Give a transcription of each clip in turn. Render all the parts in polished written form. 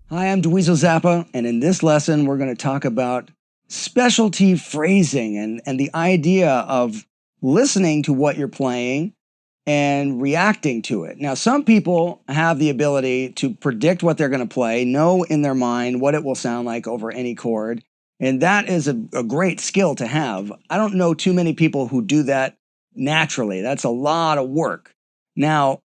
Hi, I'm Dweezil Zappa, and in this lesson, we're going to talk about specialty phrasing and the idea of listening to what you're playing and reacting to it. Now, some people have the ability to predict what they're going to play, know in their mind what it will sound like over any chord, and that is a great skill to have. I don't know too many people who do that naturally. That's a lot of work. Now,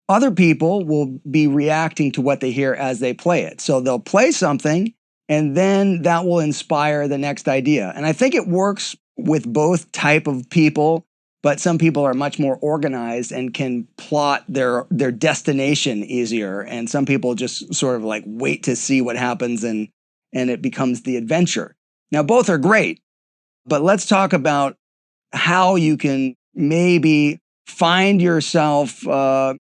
other people will be reacting to what they hear as they play it. So they'll play something and then that will inspire the next idea. And I think it works with both type of people, but some people are much more organized and can plot their destination easier. And some people just sort of like wait to see what happens and it becomes the adventure. Now, both are great, but let's talk about how you can maybe find yourself on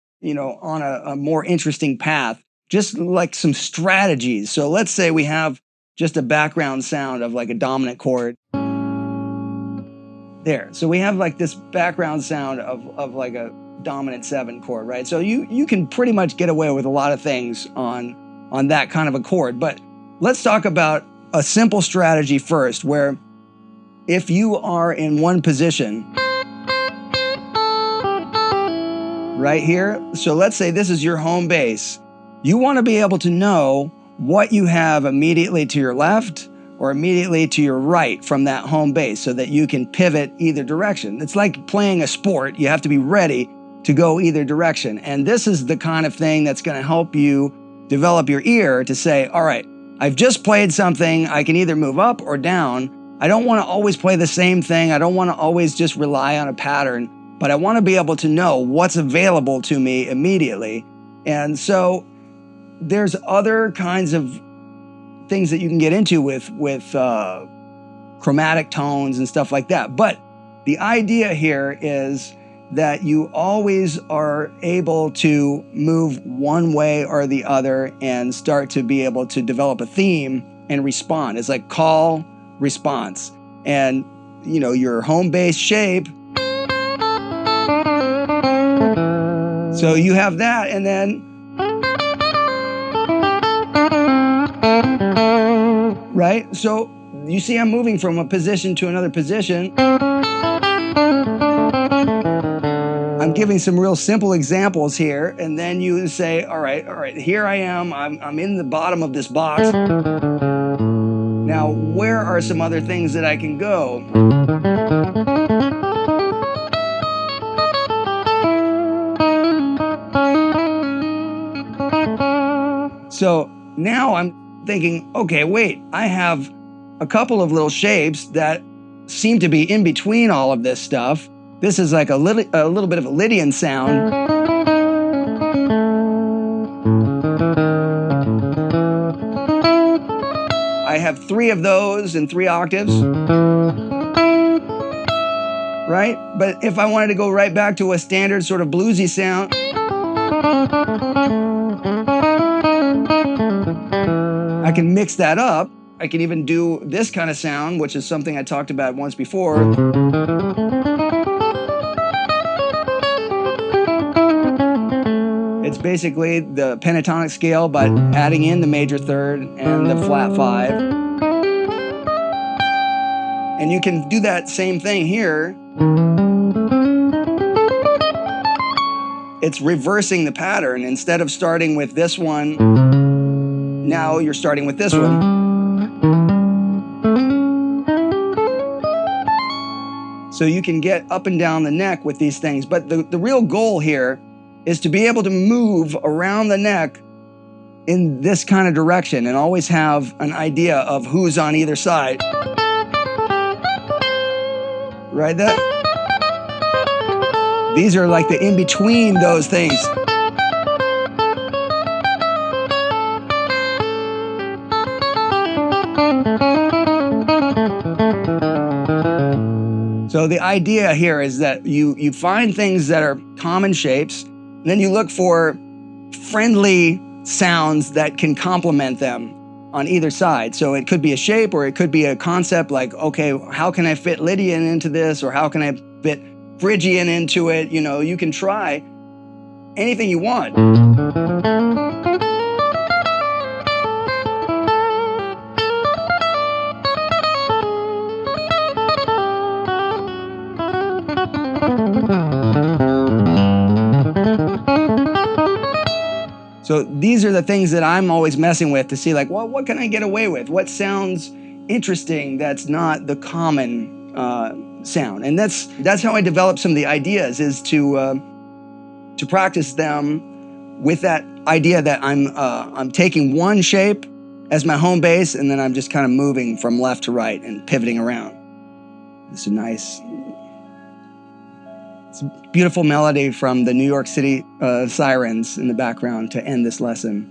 a more interesting path, just like some strategies. So let's say we have just a background sound of like a dominant chord. There. So we have like this background sound of like a dominant 7 chord, right? So you can pretty much get away with a lot of things on that kind of a chord. But let's talk about a simple strategy first, where if you are in one position, right here. So let's say this is your home base. You want to be able to know what you have immediately to your left or immediately to your right from that home base so that you can pivot either direction. It's like playing a sport. You have to be ready to go either direction. And this is the kind of thing that's going to help you develop your ear to say, all right, I've just played something. I can either move up or down. I don't want to always play the same thing. I don't want to always just rely on a pattern. But I want to be able to know what's available to me immediately. And so there's other kinds of things that you can get into with chromatic tones and stuff like that. But the idea here is that you always are able to move one way or the other and start to be able to develop a theme and respond. It's like call, response. And, your home base shape. So you have that, and then, right? So you see I'm moving from a position to another position. I'm giving some real simple examples here, and then you say, all right, here I am. I'm in the bottom of this box. Now, where are some other things that I can go? So now I'm thinking, okay, wait, I have a couple of little shapes that seem to be in between all of this stuff. This is like a little bit of a Lydian sound. I have 3 of those in 3 octaves. Right? But if I wanted to go right back to a standard sort of bluesy sound, I can mix that up. I can even do this kind of sound, which is something I talked about once before. It's basically the pentatonic scale, but adding in the major third and the flat 5. And you can do that same thing here. It's reversing the pattern. Instead of starting with this one, now you're starting with this one. So you can get up and down the neck with these things. But the real goal here is to be able to move around the neck in this kind of direction and always have an idea of who's on either side. Right? These are like the in-between those things. So the idea here is that you find things that are common shapes, and then you look for friendly sounds that can complement them on either side. So it could be a shape or it could be a concept like, okay, how can I fit Lydian into this? Or how can I fit Phrygian into it? You can try anything you want. So these are the things that I'm always messing with to see, like, well, what can I get away with? What sounds interesting that's not the common sound? And that's how I develop some of the ideas, is to practice them with that idea that I'm taking one shape as my home base, and then I'm just kind of moving from left to right and pivoting around. It's a nice, it's a beautiful melody from the New York City sirens in the background to end this lesson.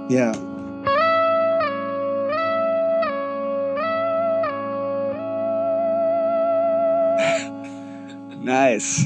Yeah. Nice.